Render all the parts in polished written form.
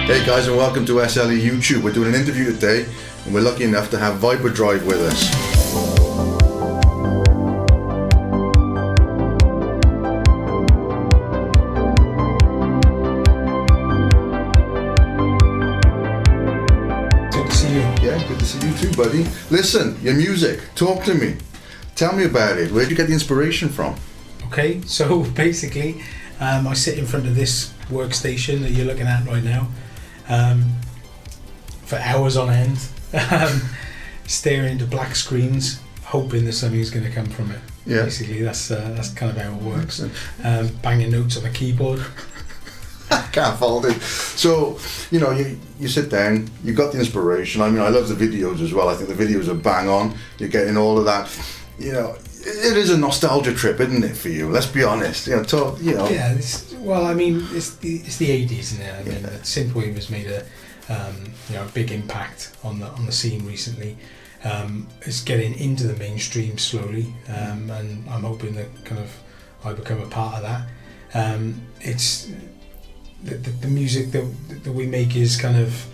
Hey guys, and welcome to SLE YouTube. We're doing an interview today and we're lucky enough to have Viperdrive with us. Good to see you. Yeah, good to see you too, buddy. Listen, your music, talk to me. Tell me about it. Where did you get the inspiration from? Okay, so basically I sit in front of this workstation that you're looking at right now for hours on end, staring into black screens, hoping that something's going to come from it. Yeah. Basically, that's kind of how it works. Banging notes on the keyboard. Can't fault it. So, you know, you sit down, you got the inspiration. I mean, I love the videos as well. I think the videos are bang on. You're getting all of that. You know, it is a nostalgia trip, isn't it, for you? Let's be honest. You know, Yeah. It's the 80s, isn't it? I mean, Synthwave has made a big impact on the scene recently. It's getting into the mainstream slowly, and I'm hoping that kind of I become a part of that. It's the music that we make is kind of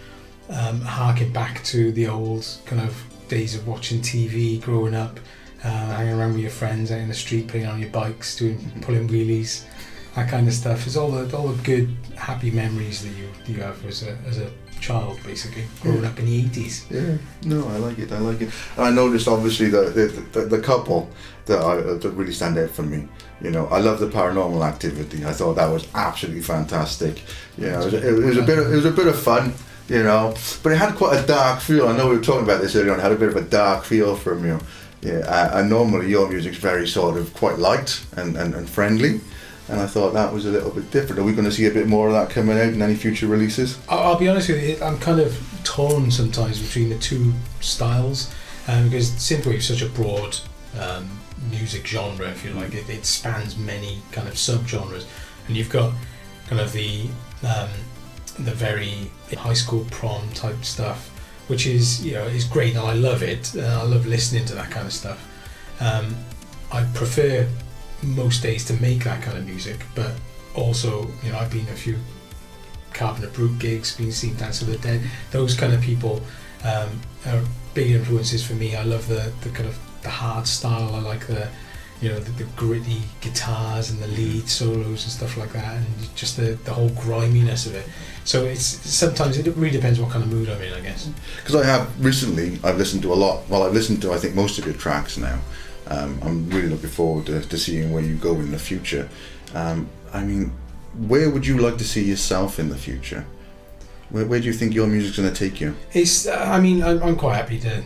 harking back to the old kind of days of watching TV, growing up, hanging around with your friends out in the street, playing on your bikes, pulling wheelies, that kind of stuff. It's all the good, happy memories that you have as a child, basically, growing up in the 80s. Yeah, no, I like it. And I noticed, obviously, the couple that really stand out for me. You know, I love the Paranormal Activity. I thought that was absolutely fantastic. You know, it was a bit of fun. You know, but it had quite a dark feel. I know we were talking about this earlier on. It had a bit of a dark feel from you. Yeah, and normally your music's very sort of quite light and friendly. And I thought that was a little bit different. Are we going to see a bit more of that coming out in any future releases? I'll be honest with you, I'm kind of torn sometimes between the two styles, because Synthwave is such a broad music genre, if you like. It spans many kind of sub-genres, and you've got kind of the very high school prom type stuff, which is, you know, is great, and I love it. I love listening to that kind of stuff. I prefer most days to make that kind of music, but also, you know, I've been a few Carpenter Brute gigs, been seen Dance of the Dead. Those kind of people are big influences for me. I love the kind of the hard style. I like the gritty guitars and the lead solos and stuff like that, and just the whole griminess of it. So sometimes it really depends what kind of mood I'm in, I guess. Because I've listened to a lot. Well, I've listened to, I think, most of your tracks now. I'm really looking forward to seeing where you go in the future. I mean, where would you like to see yourself in the future? Where do you think your music's going to take you? I'm quite happy to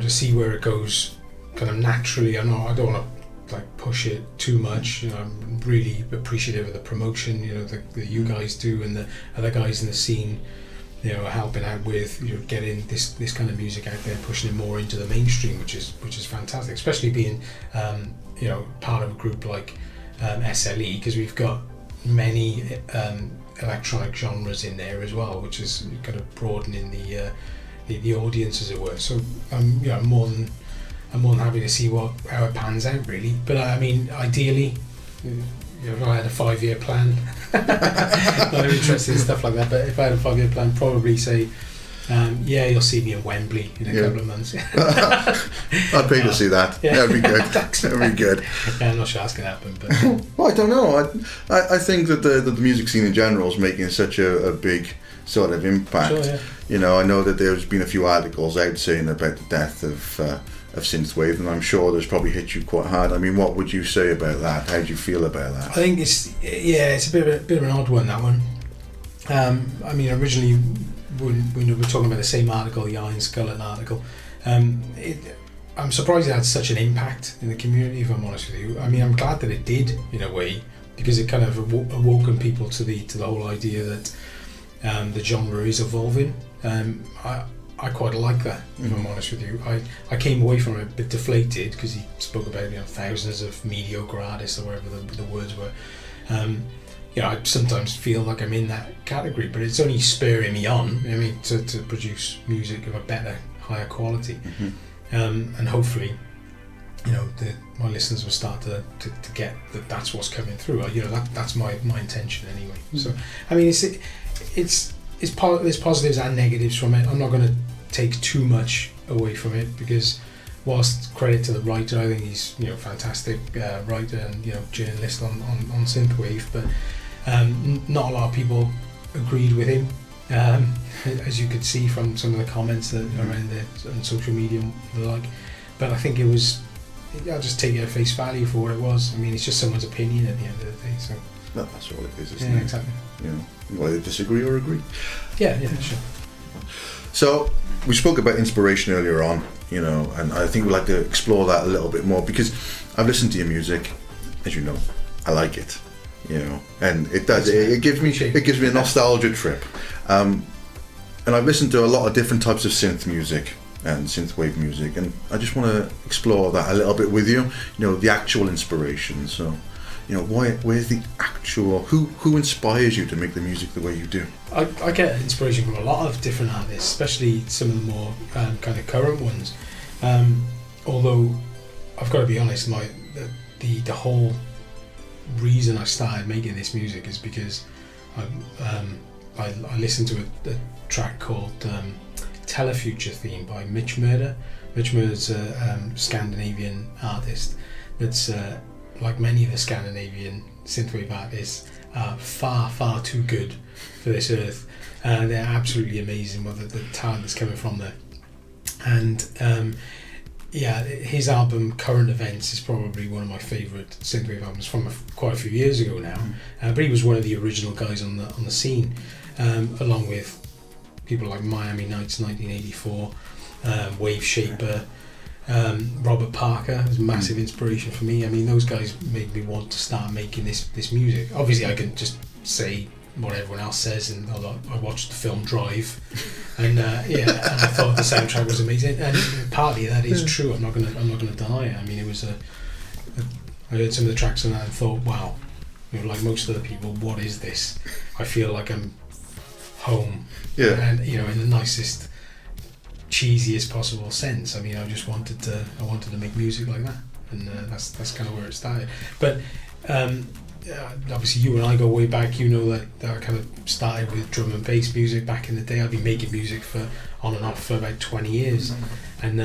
see where it goes, kind of naturally. I don't want to push it too much. You know, I'm really appreciative of the promotion, you know, that you guys do, and the other guys in the scene, you know, helping out with, you know, getting this kind of music out there, pushing it more into the mainstream, which is fantastic. Especially being, you know, part of a group like SLE, because we've got many electronic genres in there as well, which is kind of broadening the audience, as it were. So I'm more than happy to see how it pans out, really. But I mean, ideally, you know, if I had a 5-year plan, not interested in stuff like that, but if I had a 5-year plan, probably say, you'll see me in Wembley in a couple of months. I'd pay to see that. Yeah. That'd be good. That'd be good. Yeah, I'm not sure that's going to happen. But well, I don't know. I think that the music scene in general is making such a big sort of impact. Sure, yeah. You know, I know that there's been a few articles out saying about the death of Synthwave, and I'm sure there's probably hit you quite hard. I mean, what would you say about that? How do you feel about that? I think it's a bit of an odd one, that one. I mean, originally when we were talking about the same article, the Iron Skullet article, I'm surprised it had such an impact in the community, if I'm honest with you. I mean, I'm glad that it did, in a way, because it kind of awoken people to the whole idea that the genre is evolving. I quite like that, if I'm honest with you. I came away from it a bit deflated, because he spoke about, you know, thousands of mediocre artists, or whatever the words were. You know, I sometimes feel like I'm in that category, but it's only spurring me on, I mean, to produce music of a better, higher quality. And hopefully, you know, my listeners will start to get that that's what's coming through. You know, that's my intention anyway. So, I mean, there's positives and negatives from it. I'm not going to take too much away from it, because whilst credit to the writer, I think he's fantastic writer and journalist on Synthwave, but not a lot of people agreed with him, as you could see from some of the comments that are around there on social media and the like. But I think I'll just take it at face value for what it was. I mean, it's just someone's opinion at the end of the day. So that's all it is, isn't it? Yeah, exactly. You either disagree or agree. Yeah, sure. So we spoke about inspiration earlier on, and I think we'd like to explore that a little bit more, because I've listened to your music, as you know, I like it, and it does. It gives me a nostalgia trip, and I've listened to a lot of different types of synth music and synthwave music, and I just want to explore that a little bit with you. The actual inspiration. So, where's the actual? Who inspires you to make the music the way you do? I get inspiration from a lot of different artists, especially some of the more kind of current ones. Although I've got to be honest, the whole reason I started making this music is because I listened to a track called Telefuture Theme by Mitch Murder. Mitch Murder's a Scandinavian artist that's like many of the Scandinavian synthwave artists are far too good for this earth. They're absolutely amazing with the talent that's coming from there. And his album Current Events is probably one of my favourite synthwave albums from quite a few years ago now. But he was one of the original guys on the scene, along with people like Miami Nights 1984, Wave Shaper, Robert Parker was a massive inspiration for me. I mean, those guys made me want to start making this music. Obviously I can just say what everyone else says, and I watched the film Drive, and and I thought the soundtrack was amazing, and partly that is true. I'm not gonna deny it. I mean, it was I heard some of the tracks on that and thought, wow, like most other people, what is this? I feel like I'm home, and in the nicest, cheesiest possible sense. I mean, I wanted to make music like that, and that's kind of where it started. But obviously you and I go way back. That I kind of started with drum and bass music back in the day. I've been making music for on and off for about 20 years, and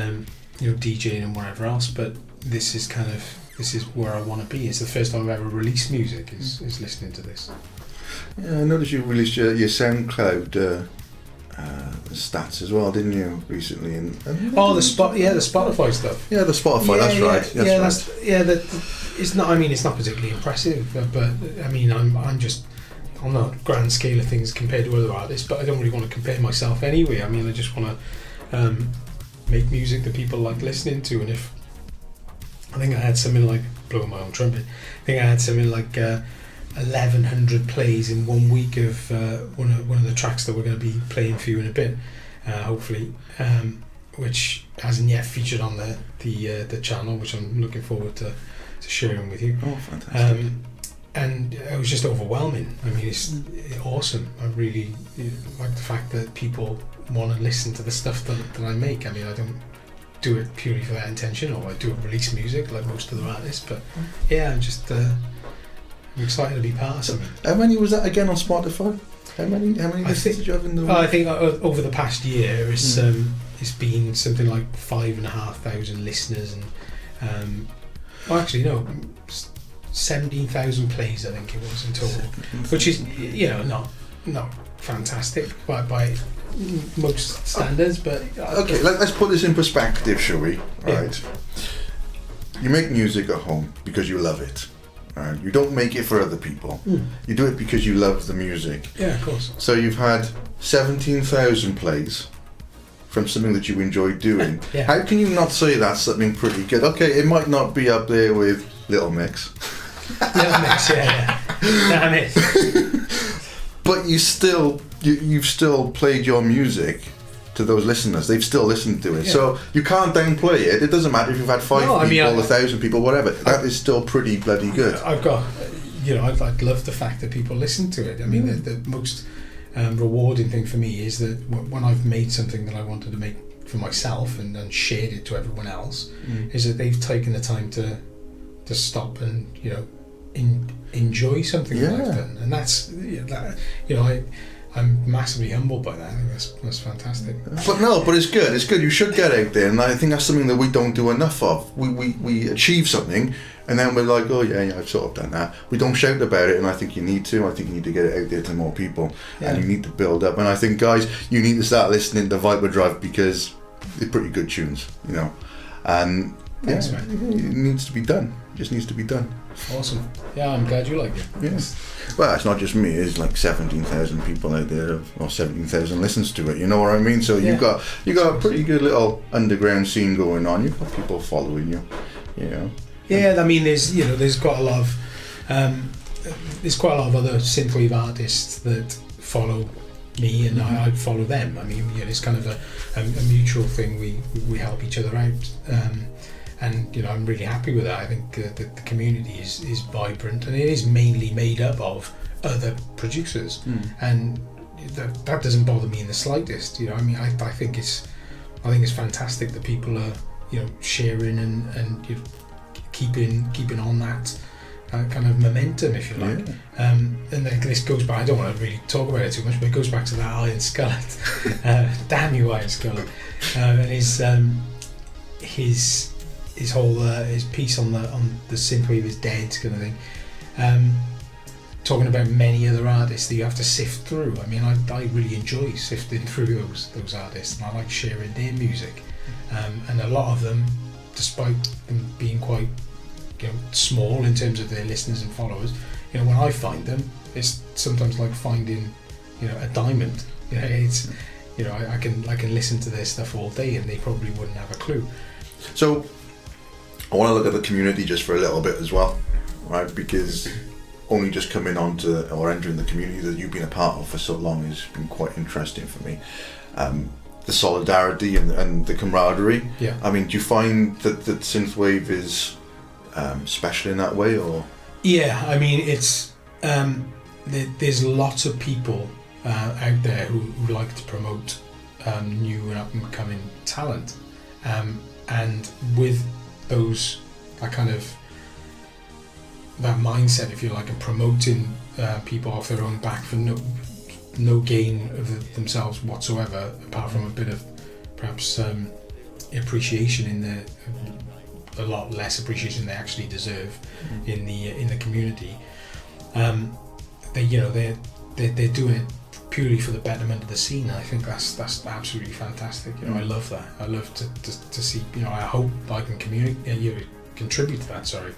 DJing and whatever else. But this is where I want to be. It's the first time I've ever released music is listening to this. Yeah, I noticed you released your SoundCloud stats as well, didn't you, recently? And the Spotify stuff. Yeah, the Spotify. That's right. It's not. I mean, it's not particularly impressive, but I mean, I'm just on the grand scale of things compared to other artists. But I don't really want to compare myself anyway. I mean, I just want to make music that people like listening to. And if I think I had something like, blowing my own trumpet, I think I had something like 1,100 plays in 1 week of one of the tracks that we're going to be playing for you in a bit, hopefully, which hasn't yet featured on the channel, which I'm looking forward to sharing with you. Oh, fantastic! And it was just overwhelming. I mean, it's awesome. I really like the fact that people want to listen to the stuff that I make. I mean, I don't do it purely for that intention, or I do release music like most other artists. But I'm just I'm excited to be part of something. How many was that again on Spotify? How many listens did you have in the week? I think over the past year it's been something like 5,500 listeners, and actually no, 17,000 plays I think it was in total, which is not fantastic by most standards, but okay, let's put this in perspective, shall we? Right. You make music at home because you love it. Right? You don't make it for other people. You do it because you love the music. Yeah, of course. So you've had 17,000 plays from something that you enjoy doing. Yeah. How can you not say that's something pretty good? Okay, it might not be up there with Little Mix. Little Mix, yeah. Damn it. But you've still played your music to those listeners. They've still listened to it. Yeah. So you can't downplay it. It doesn't matter if you've had 1,000 people, whatever. That is still pretty bloody good. I've got, I'd love the fact that people listen to it. I mean, the most rewarding thing for me is that when I've made something that I wanted to make for myself and shared it to everyone else, is that they've taken the time to stop and enjoy something that I've done. And that's I I'm massively humbled by that. I think that's fantastic. But it's good. It's good. You should get out there, and I think that's something that we don't do enough of. We achieve something, and then we're like, oh yeah, I've sort of done that. We don't shout about it, and I think you need to. I think you need to get it out there to more people, and you need to build up. And I think, guys, you need to start listening to Viperdrive because they're pretty good tunes, you know. And thanks, man. It needs to be done. It just needs to be done. Awesome. Yeah, I'm glad you like it. Yes. Well, it's not just me. It's like 17,000 people out there, or 17,000 listens to it. You know what I mean? So you got a pretty good little underground scene going on. You've got people following you. You know. Yeah, I mean, there's quite a lot of other synthwave artists that follow me, and I follow them. I mean, it's kind of a mutual thing. We help each other out. And I'm really happy with that. I think that the community is vibrant, and it is mainly made up of other producers, and that doesn't bother me in the slightest. I mean, I think it's fantastic that people are sharing and keeping on that kind of momentum, if you like. And then this goes back. I don't want to really talk about it too much, but it goes back to that Iron Skullet. Damn you, Iron Skullet! And his whole his piece on the synthwave is dead kind of thing, talking about many other artists that you have to sift through. I mean, I really enjoy sifting through those artists, and I like sharing their music, and a lot of them, despite them being quite small in terms of their listeners and followers, when I find them, it's sometimes like finding a diamond. It's I can listen to their stuff all day, and they probably wouldn't have a clue. So I want to look at the community just for a little bit as well, right? Because only just coming on to or entering the community that you've been a part of for so long has been quite interesting for me. The solidarity and the camaraderie. Yeah. I mean, do you find that synthwave is special in that way, or? Yeah, I mean, it's there's lots of people out there who like to promote new and up and coming talent, and with that mindset, if you like, and promoting people off their own back for no gain of themselves whatsoever, apart from a bit of perhaps appreciation a lot less appreciation they actually deserve in the community. They're doing it purely for the betterment of the scene. I think that's absolutely fantastic. I love that. I love to see. I hope I can contribute to that. Sorry,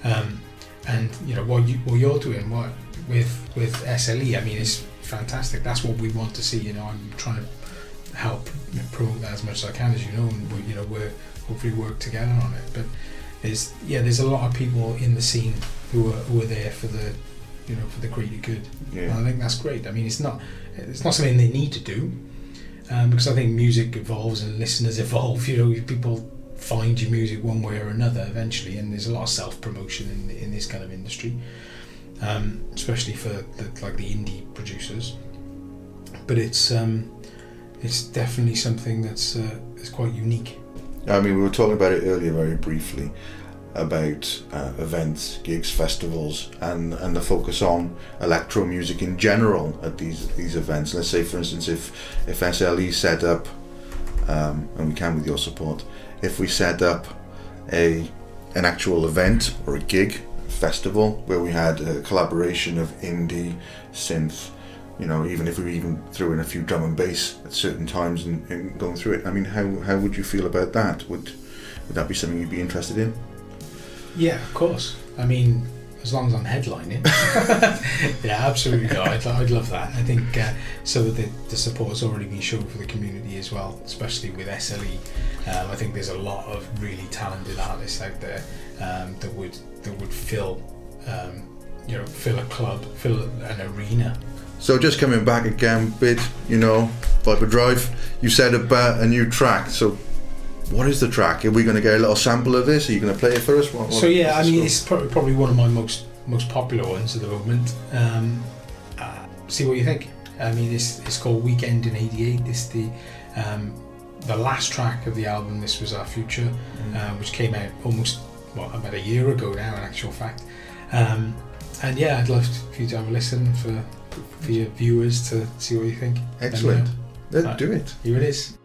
and what you're doing with SLE. I mean, it's fantastic. That's what we want to see. I'm trying to help promote that as much as I can, as and we're hopefully work together on it. But there's a lot of people in the scene who are there for the for the greater good. And I think that's great. I mean, it's not something they need to do, because I think music evolves and listeners evolve. People find your music one way or another eventually, and there's a lot of self-promotion in this kind of industry, especially for the indie producers. But it's definitely something that's quite unique. I mean, we were talking about it earlier very briefly about events, gigs, festivals, and the focus on electro music in general at these events. Let's say, for instance, if SLE set up, and we can with your support, if we set up an actual event or a gig, festival, where we had a collaboration of indie, synth, even if we even threw in a few drum and bass at certain times and going through it. I mean, how would you feel about that? Would that be something you'd be interested in? Yeah, of course. I mean, as long as I'm headlining. Yeah, absolutely. No, I'd love that. I think so. The support's already been shown for the community as well, especially with SLE. I think there's a lot of really talented artists out there that would fill a club, fill an arena. So just coming back again, Viperdrive, you said about a new track. So what is the track? Are we going to get a little sample of this? Are you going to play it for us? It's probably one of my most popular ones at the moment. See what you think. I mean, it's called Weekend in '88. This is the last track of the album. This was Our Future, which came out about a year ago now, in actual fact. And yeah, I'd love for you to have a listen for for your viewers to see what you think. Excellent. Let me know. Let's do it. Here it is.